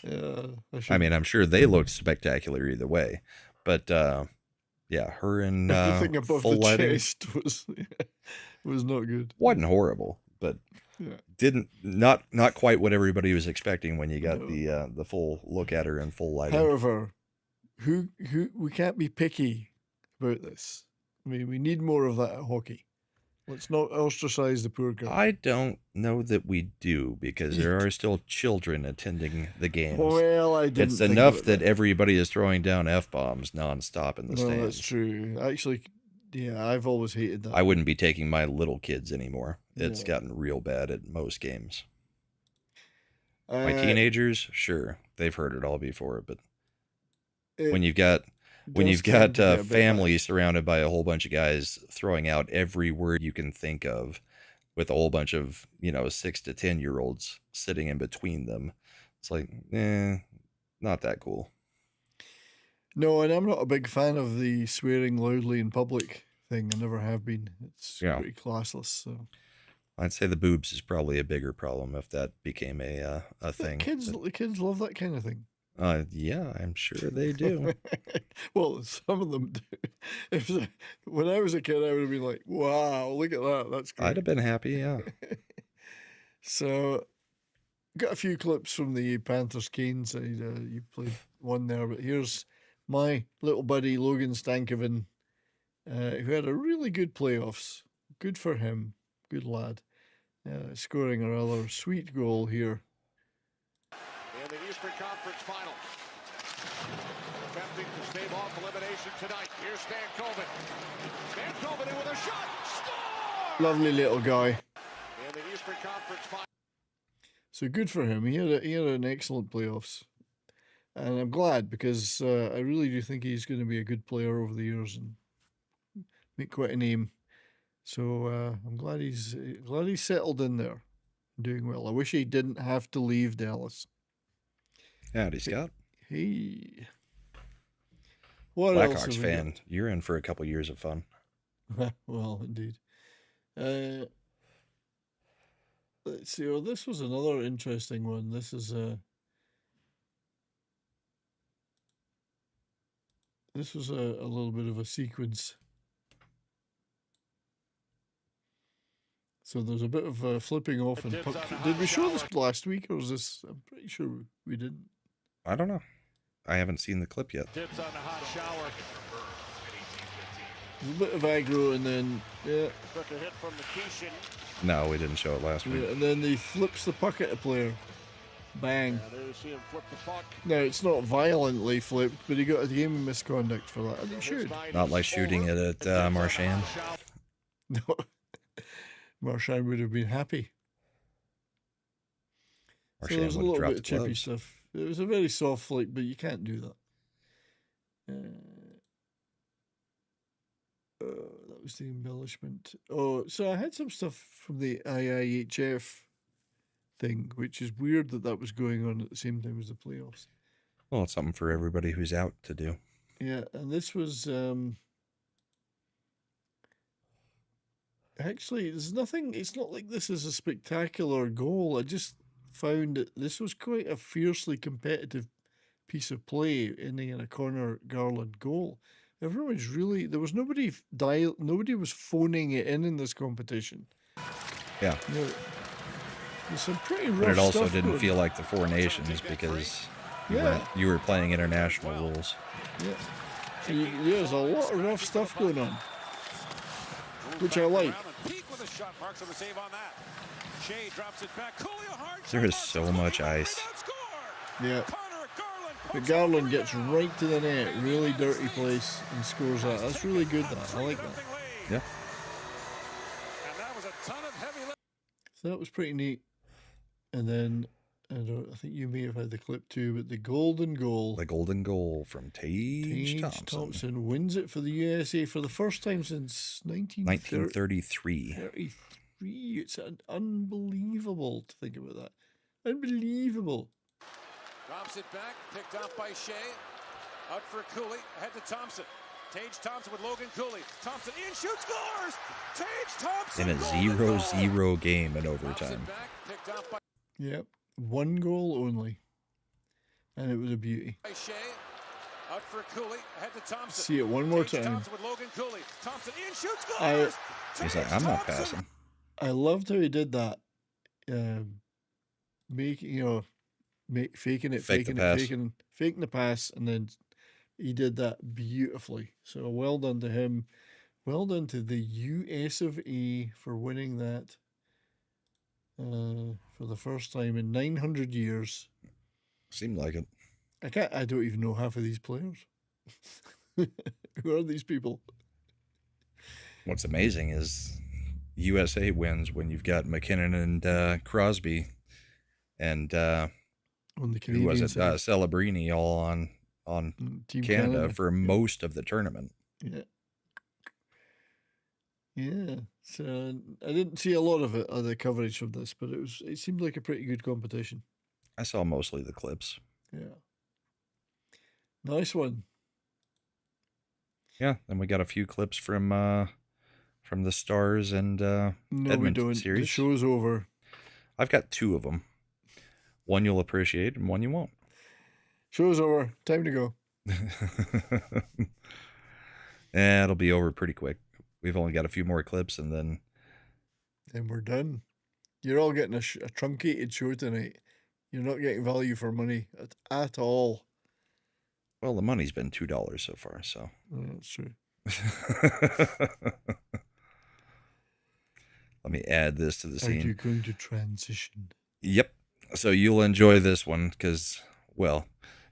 S2: Yeah,
S1: I mean, I'm sure they looked spectacular either way, but yeah, her in
S2: everything above
S1: full
S2: the
S1: lighting
S2: chest was not good.
S1: wasn't horrible, but
S2: Yeah.
S1: not quite what everybody was expecting when you got the full look at her in full lighting.
S2: However, who we can't be picky about this. I mean, we need more of that at hockey. Let's not ostracize the poor girl.
S1: I don't know that we do, because there are still children attending the games.
S2: Well, I didn't.
S1: It's
S2: think
S1: enough
S2: about
S1: that everybody is throwing down F-bombs nonstop in the
S2: No,
S1: stands.
S2: that's true. Actually, yeah, I've always hated that.
S1: I wouldn't be taking my little kids anymore. It's
S2: Yeah.
S1: gotten real bad at most games.
S2: Uh,
S1: My teenagers, sure, they've heard it all before, but
S2: it
S1: when you've got
S2: does tend to get a bit
S1: family surrounded by a whole bunch of guys throwing out every word you can think of, with a whole bunch of 6 to 10-year-olds sitting in between them, it's like, not that cool.
S2: No, and I'm not a big fan of the swearing loudly in public thing. I never have been. It's pretty classless. So
S1: I'd say the boobs is probably a bigger problem if that became a thing.
S2: the kids love that kind of thing.
S1: Yeah, I'm sure they do.
S2: Well, some of them do. When I was a kid, I would have been like, "Wow, look at that! That's great."
S1: I'd have been happy, yeah.
S2: So, got a few clips from the Panthers Canes side. You played one there, but here's my little buddy Logan Stankoven, who had a really good playoffs. Good for him. Good lad. Scoring a rather sweet goal here.
S6: In the Eastern Conference Finals. Attempting to stave off elimination tonight. Here's Stan Colvin. Stan Colvin in with a shot. Score!
S2: Lovely little guy.
S6: In the Eastern Conference Finals.
S2: So good for him. He had an excellent playoffs. And I'm glad, because I really do think he's going to be a good player over the years and make quite a name. So I'm glad he's settled in there, doing well. I wish he didn't have to leave Dallas.
S1: Howdy, Scott.
S2: Hey, what else?
S1: Blackhawks
S2: have we
S1: fan, you're in for a couple years of fun.
S2: got? Well, indeed. Let's see. Oh, this was another interesting one. This is a little bit of a sequence. So there's a bit of flipping off and puck. Did we show this last week, or was this? I'm pretty sure we didn't.
S1: I don't know. I haven't seen the clip yet.
S6: Tips on the hot shower.
S2: There's a bit of aggro, and then
S6: Took a hit from the Keishan.
S1: No, we didn't show it last week.
S2: and then he flips the puck at a player. Bang.
S6: There you see him flip the puck.
S2: Now, it's not violently flipped, but he got a game of misconduct for that, and he
S6: His
S2: should.
S6: night
S1: Not
S6: is
S1: like shooting
S6: over.
S1: it at Marchand.
S2: No. Marchand would have been happy. So there
S1: Marchand
S2: was a
S1: would have
S2: little
S1: dropped
S2: bit
S1: the
S2: of chippy
S1: gloves.
S2: stuff. It was a very soft flick, but you can't do that. That was the embellishment. Oh, so I had some stuff from the IIHF thing, which is weird that was going on at the same time as the playoffs.
S1: Well, it's something for everybody who's out to do.
S2: Yeah, and this was actually, there's nothing. It's not like this is a spectacular goal. I just found that this was quite a fiercely competitive piece of play, ending in a corner Garland goal. Everyone was really, there was nobody nobody was phoning it in this competition.
S1: Yeah.
S2: You know, there's some pretty rough
S1: But it also
S2: stuff
S1: didn't
S2: going.
S1: feel like the Four Nations because
S2: Yeah.
S1: you were playing international rules.
S2: Yeah. So there's a lot of rough stuff going on, which I like.
S6: Peak with a shot. Marks on the save on that. Shea drops it back. Cooley a hard
S1: There
S6: shot.
S1: is so much ice.
S6: Rebound score.
S2: Yeah.
S6: Connor Garland
S2: But
S6: pokes
S2: Garland
S6: it
S2: gets
S6: rebound.
S2: right to the net, really dirty place, and scores that. That's really good, that. I like that.
S1: Yeah.
S6: And that was a ton of heavy lift.
S2: So that was pretty neat. And then, I think you may have had the clip too, but the golden goal.
S1: The golden goal from Tage
S2: Tage
S1: Thompson.
S2: wins it for the USA for the first time since 1933.
S1: 1933.
S2: It's unbelievable to think about that. Unbelievable.
S6: Drops it back. Picked off by Shea. Out for Cooley. Ahead to Thompson. Tage Thompson with Logan Cooley. Thompson in, shoots, scores! Tage Thompson!
S1: In a
S6: golden
S1: 0-0
S6: goal.
S1: game in
S6: Drops
S1: overtime.
S6: it back. Picked off by
S2: Yep. One goal only. And it was a beauty.
S6: Shea. Out for Cooley. Ahead to Thompson.
S2: See it one more
S6: Tage
S2: time.
S6: Thompson with Logan Cooley. Thompson in, shoots,
S2: I-
S6: scores!
S1: He's
S6: Tage
S1: like, I'm not
S6: Thompson.
S1: passing.
S2: I loved how he did that. Faking it,
S1: Fake the
S2: faking
S1: pass.
S2: it, faking the pass, and then he did that beautifully. So well done to him. Well done to the US of A for winning that for the first time in 900 years.
S1: Seemed like it.
S2: I don't even know half of these players. Who are these people?
S1: What's amazing is USA wins when you've got McKinnon and Crosby and
S2: On the
S1: who
S2: Canadian
S1: was it?
S2: side.
S1: Celebrini all on
S2: Team
S1: Canada for most of the tournament.
S2: Yeah. Yeah. So I didn't see a lot of it, other coverage of this, but it seemed like a pretty good competition.
S1: I saw mostly the clips.
S2: Yeah. Nice one.
S1: Yeah, then we got a few clips from the Stars and
S2: No, we
S1: Edmonton
S2: don't. The
S1: series.
S2: show's over.
S1: I've got two of them. One you'll appreciate and one you won't.
S2: Show's over. Time to go.
S1: It'll be over pretty quick. We've only got a few more clips and then
S2: And we're done. You're all getting a truncated show tonight. You're not getting value for money at all.
S1: well, the money's been $2 so far, so.
S2: That's true.
S1: Let me add this to the
S2: Are you
S1: scene.
S2: going to transition?
S1: Yep. So you'll enjoy this one because, well,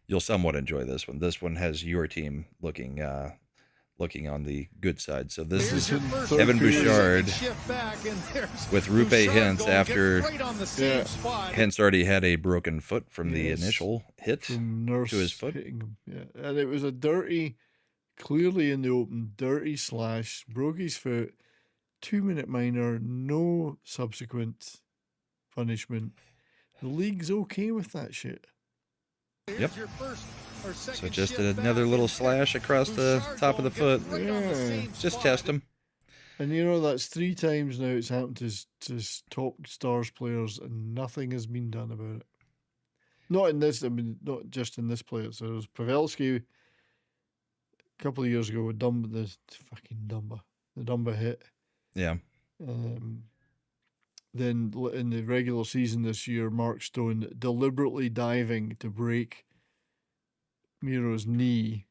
S1: you'll somewhat enjoy this one. This one has your team looking on the good side. So this is Evan Bouchard with Rupe Hintz after Hintz already had a broken foot from the
S2: Yes.
S1: initial hit
S2: From Nurse
S1: to his foot.
S2: hitting him. Yeah. And it was a dirty, clearly in the open, dirty slash, broke his foot, 2-minute minor, no subsequent punishment. The league's okay with that shit.
S1: Yep. So just another little slash across the top of the foot.
S2: Yeah.
S1: Just test him.
S2: And you know, that's 3 times now it's happened to top Stars players and nothing has been done about it. Not in this, I mean, not just in this player. So there was Pavelski a couple of years ago with the Dumba hit.
S1: Yeah.
S2: Then in the regular season this year, Mark Stone deliberately diving to break Miro's knee.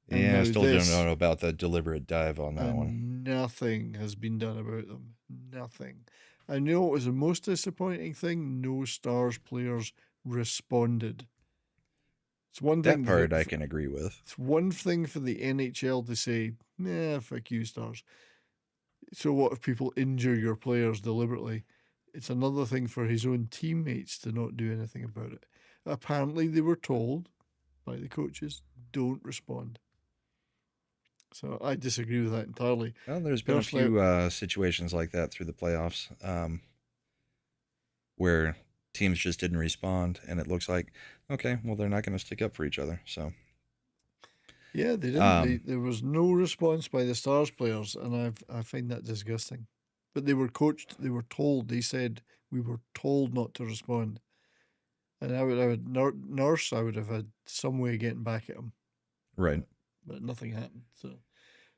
S2: And
S1: Yeah, I
S2: now
S1: still
S2: this,
S1: don't know about the deliberate dive on that
S2: and
S1: one.
S2: nothing has been done about them. Nothing. And you know what was the most disappointing thing? No Stars players responded. It's one thing
S1: That part I can agree with.
S2: It's one thing for the NHL to say, nah, fuck you, Stars. So what if people injure your players deliberately? It's another thing for his own teammates to not do anything about it. Apparently, they were told by the coaches, don't respond. So I disagree with that entirely.
S1: Well, there's been a few situations like that through the playoffs where teams just didn't respond, and it looks like, okay, well, they're not going to stick up for each other. So,
S2: yeah, they didn't. There was no response by the Stars players, and I find that disgusting. But they were coached. They were told. They said we were told not to respond, and I would Nurse. I would have had some way of getting back at him.
S1: Right.
S2: But nothing happened.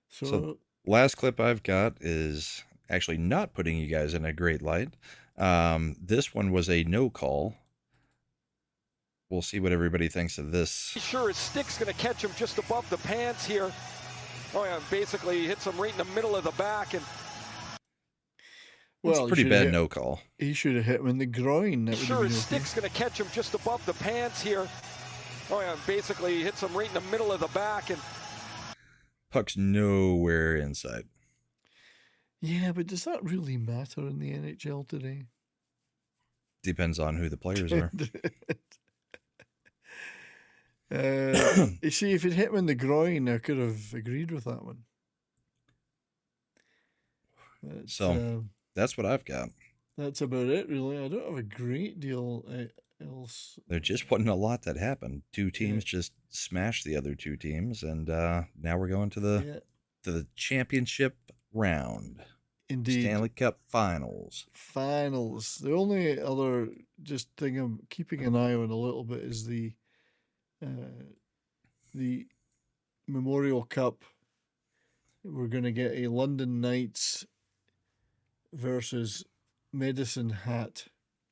S2: So
S1: last clip I've got is actually not putting you guys in a great light. This one was a no call. We'll see what everybody thinks of this.
S7: Sure, his stick's going to catch him just above the pants here. Oh yeah, basically hits him right in the middle of the back. And
S1: well, it's a pretty bad no call.
S2: He should have hit him in the groin.
S7: Sure, his stick's going to catch him just above the pants here. Oh yeah, basically hits him right in the middle of the back. And
S1: puck's nowhere inside.
S2: Yeah, but does that really matter in the NHL today?
S1: Depends on who the players are.
S2: You see, if it hit him in the groin, I could have agreed with that one. But,
S1: so that's what I've got.
S2: That's about it, really. I don't have a great deal else.
S1: There just wasn't a lot that happened. Two teams just smashed the other two teams, and now we're going to the championship round.
S2: Indeed.
S1: Stanley Cup Finals.
S2: The only other just thing I'm keeping an eye on a little bit is the Memorial Cup. We're going to get a London Knights versus Medicine Hat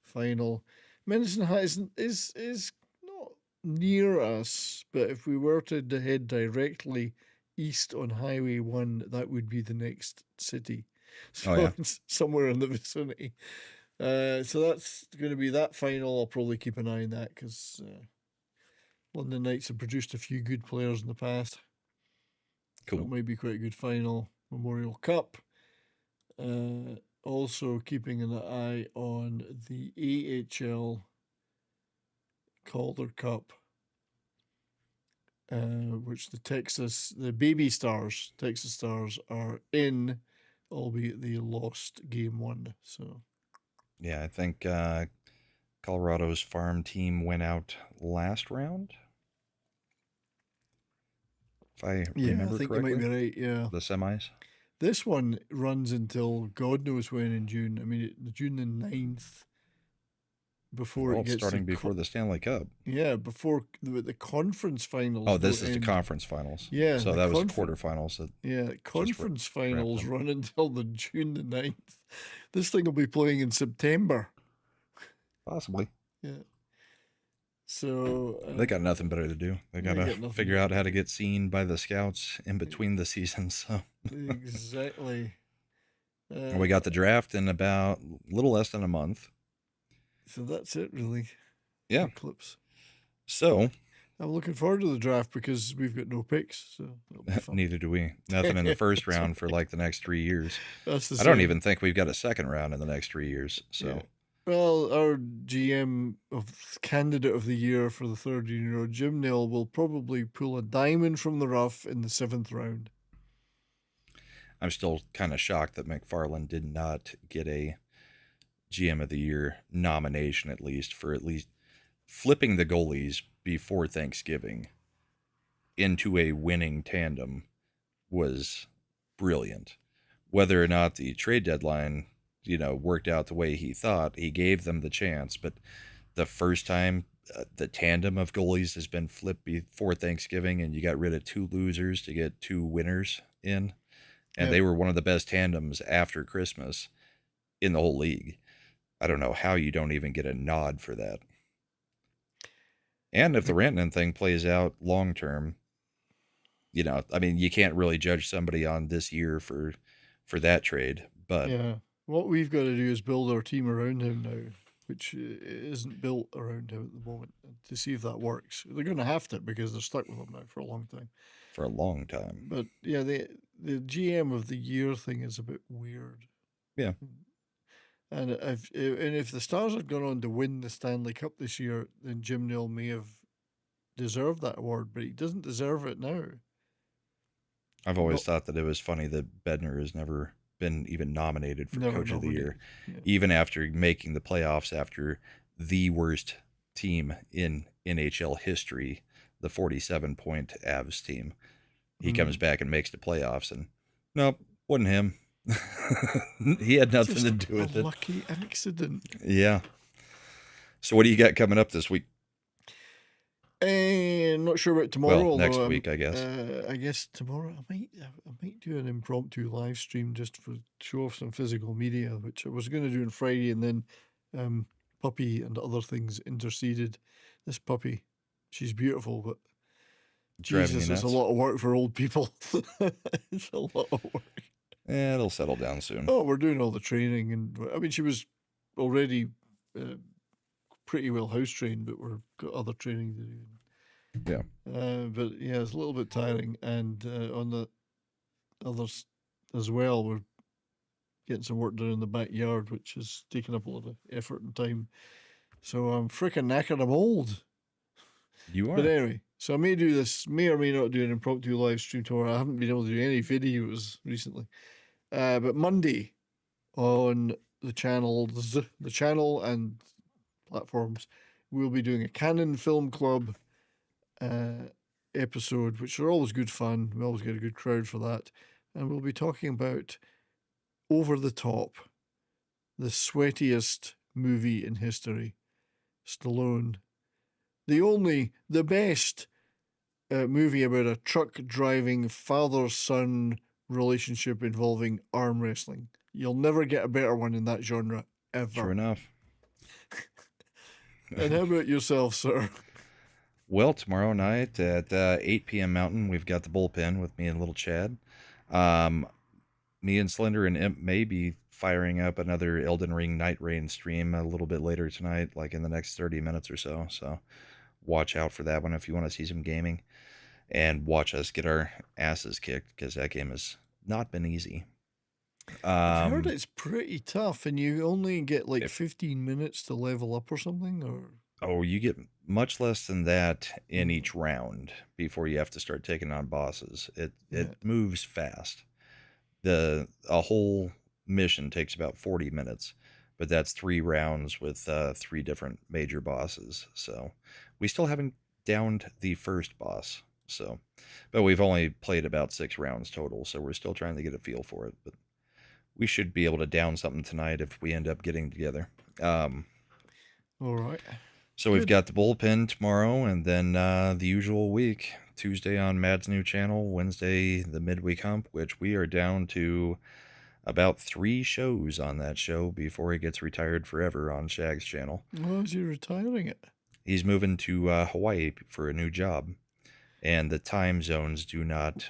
S2: final. Medicine Hat is not near us, but if we were to head directly east on Highway 1, that would be the next city. So it's somewhere in the vicinity. So that's going to be that final. I'll probably keep an eye on that because London Knights have produced a few good players in the past.
S1: Cool.
S2: So it might be quite a good final. Memorial Cup. Also keeping an eye on the AHL Calder Cup, which the Texas Stars are in, albeit they lost game 1. So,
S1: yeah, I think Colorado's farm team went out last round. If I remember correctly.
S2: You might be right. Yeah,
S1: the semis.
S2: This one runs until God knows when in June. I mean, June the 9th. Before it gets
S1: starting before the Stanley Cup.
S2: Yeah, before the conference finals.
S1: Oh, this is the conference finals.
S2: Yeah.
S1: So that was quarterfinals.
S2: Conference finals run until the June the 9th. This thing will be playing in September.
S1: Possibly.
S2: Yeah. So
S1: they got nothing better to do. They got to figure out how to get seen by the scouts in between the seasons. So.
S2: Exactly.
S1: We got the draft in about a little less than a month.
S2: So that's it, really.
S1: Yeah.
S2: Clips.
S1: So
S2: I'm looking forward to the draft because we've got no picks. So
S1: neither do we. Nothing in the first round for like the next 3 years.
S2: I
S1: don't even think we've got a second round in the next 3 years. So.
S2: Yeah. Well, our GM of candidate of the year for the third year, Jim Nill, will probably pull a diamond from the rough in the 7th round.
S1: I'm still kind of shocked that McFarland did not get a GM of the year nomination, at least flipping the goalies before Thanksgiving into a winning tandem was brilliant. Whether or not the trade deadline, worked out the way he thought, he gave them the chance. But the first time the tandem of goalies has been flipped before Thanksgiving and you got rid of 2 losers to get 2 winners in, and they were one of the best tandems after Christmas in the whole league. I don't know how you don't even get a nod for that. And if the Rantanen thing plays out long term, you can't really judge somebody on this year for that trade. But
S2: What we've got to do is build our team around him now, which isn't built around him at the moment, to see if that works. They're going to have to because they're stuck with him now for a long time.
S1: For a long time.
S2: But yeah, the GM of the year thing is a bit weird.
S1: Yeah.
S2: And if the Stars had gone on to win the Stanley Cup this year, then Jim Nill may have deserved that award, but he doesn't deserve it now.
S1: I've always thought that it was funny that Bednar has never been even nominated for Coach of the Year, even after making the playoffs after the worst team in NHL history, the 47-point Avs team. He comes back and makes the playoffs, and nope, wasn't him. He had nothing to do with it.
S2: Lucky accident.
S1: Yeah. So what do you got coming up this week?
S2: I'm not sure about tomorrow.
S1: Well, next week, I guess.
S2: I guess tomorrow I might do an impromptu live stream just for show off some physical media, which I was going to do on Friday, and then Puppy and other things interceded. This puppy, she's beautiful, but Jesus, it's a lot of work for old people. It's a lot of work.
S1: Yeah, it'll settle down soon.
S2: Oh, we're doing all the training, and I mean, she was already pretty well house trained, but we've got other training to do.
S1: Yeah.
S2: But yeah, it's a little bit tiring, and on the others as well, we're getting some work done in the backyard, which is taking up a lot of effort and time. So I'm freaking knackered. I'm old.
S1: You are.
S2: But anyway, so I may do this, may or may not do an impromptu live stream tomorrow. I haven't been able to do any videos recently. But Monday on the channel and platforms, we'll be doing a Canon Film Club episode, which are always good fun. We always get a good crowd for that. And we'll be talking about Over the Top, the sweatiest movie in history. Stallone. The best movie about a truck driving father-son relationship involving arm wrestling. You'll never get a better one in that genre, ever.
S1: True enough.
S2: And how about yourself, sir?
S1: Well, tomorrow night at 8 p.m. Mountain, we've got the bullpen with me and little Chad. Me and Slender and Imp may be firing up another Elden Ring Night Rain stream a little bit later tonight, like in the next 30 minutes or so. So watch out for that one if you want to see some gaming. And watch us get our asses kicked, because that game has not been easy.
S2: I've heard it's pretty tough, and you only get like 15 minutes to level up or something, or...
S1: Oh, you get much less than that in each round before you have to start taking on bosses. It moves fast. A whole mission takes about 40 minutes, but that's 3 rounds with 3 different major bosses. So we still haven't downed the first boss. So, but we've only played about 6 rounds total, so we're still trying to get a feel for it. But we should be able to down something tonight if we end up getting together.
S2: All right.
S1: So we've got the bullpen tomorrow, and then the usual week. Tuesday on Mad's new channel, Wednesday the midweek hump, which we are down to about 3 shows on that show before he gets retired forever on Shag's channel.
S2: Why is he retiring it?
S1: He's moving to Hawaii for a new job, and the time zones do not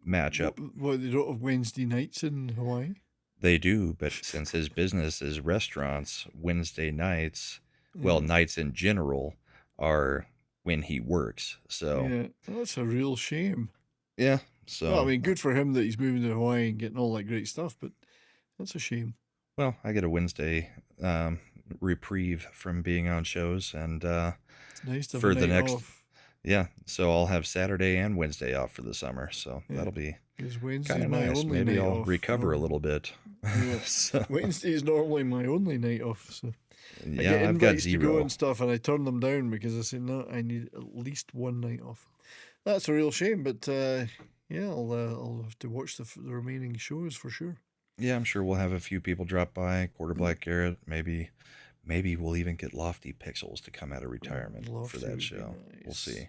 S1: match up.
S2: Why they don't have Wednesday nights in Hawaii?
S1: They do, but since his business is restaurants, Wednesday nights, well, nights in general, are when he works. So
S2: yeah, that's a real shame.
S1: Yeah. So
S2: well, I mean, good for him that he's moving to Hawaii and getting all that great stuff, but that's a shame.
S1: Well, I get a Wednesday reprieve from being on shows, and
S2: it's nice to have
S1: for
S2: a
S1: the
S2: night
S1: next
S2: off.
S1: Yeah, so I'll have Saturday and Wednesday off for the summer, so that'll be kind of nice. Maybe I'll recover a little bit.
S2: Yeah.
S1: So,
S2: Wednesday is normally my only night off, so
S1: yeah,
S2: I get
S1: I've got
S2: invites to go
S1: 0.
S2: and stuff, and I turn them down because I say no, I need at least one night off. That's a real shame, but yeah, I'll have to watch the remaining shows for sure.
S1: Yeah, I'm sure we'll have a few people drop by. Quarter Black Garrett, maybe we'll even get Lofty Pixels to come out of retirement for that show. Nice. We'll see.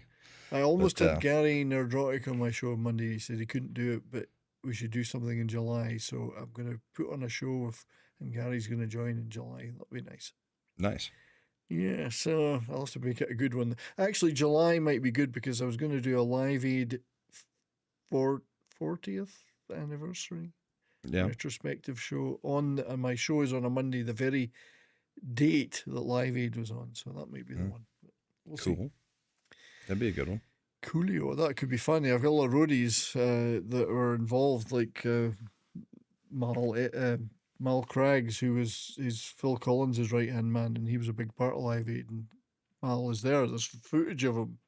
S2: I almost had Gary Nerdrotic on my show on Monday. He said he couldn't do it, but we should do something in July. So I'm going to put on a show and Gary's going to join in July. That'll be nice.
S1: Nice.
S2: Yeah, so I'll have to make it a good one. Actually, July might be good because I was going to do a Live Aid 40th anniversary
S1: Yeah.
S2: retrospective show on, and my show is on a Monday, the very date that Live Aid was on. So that might be the one. We'll see.
S1: Cool. That'd be a good one.
S2: Coolio, that could be funny. I've got a lot of roadies that were involved, like Mal Craggs, who he's Phil Collins' right hand man, and he was a big part of Live Aid. And Mal is there. There's footage of him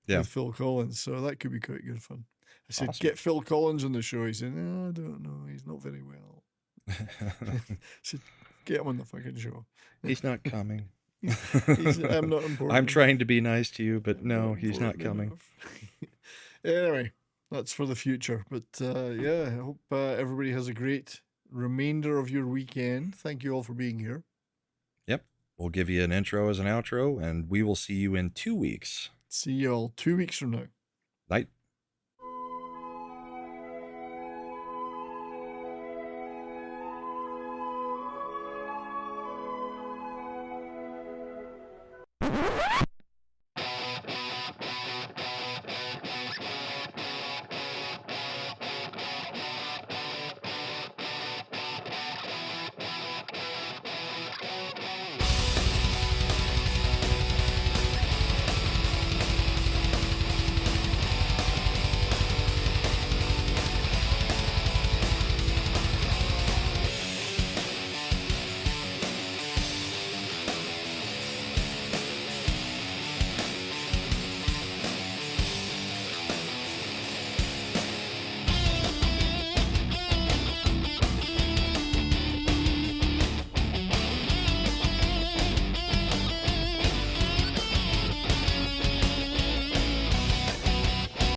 S2: with Phil Collins, so that could be quite good fun. I said,
S1: Awesome.
S2: get Phil Collins on the show. He said, no, I don't know. He's not very well. I said, get him on the fucking show.
S1: He's not coming.
S2: I'm not important.
S1: I'm trying to be nice to you, but no, he's not coming.
S2: Anyway, that's for the future. But yeah, I hope everybody has a great remainder of your weekend. Thank you all for being here.
S1: Yep. We'll give you an intro as an outro, and we will see you in 2 weeks.
S2: See you all 2 weeks from now.
S1: Night.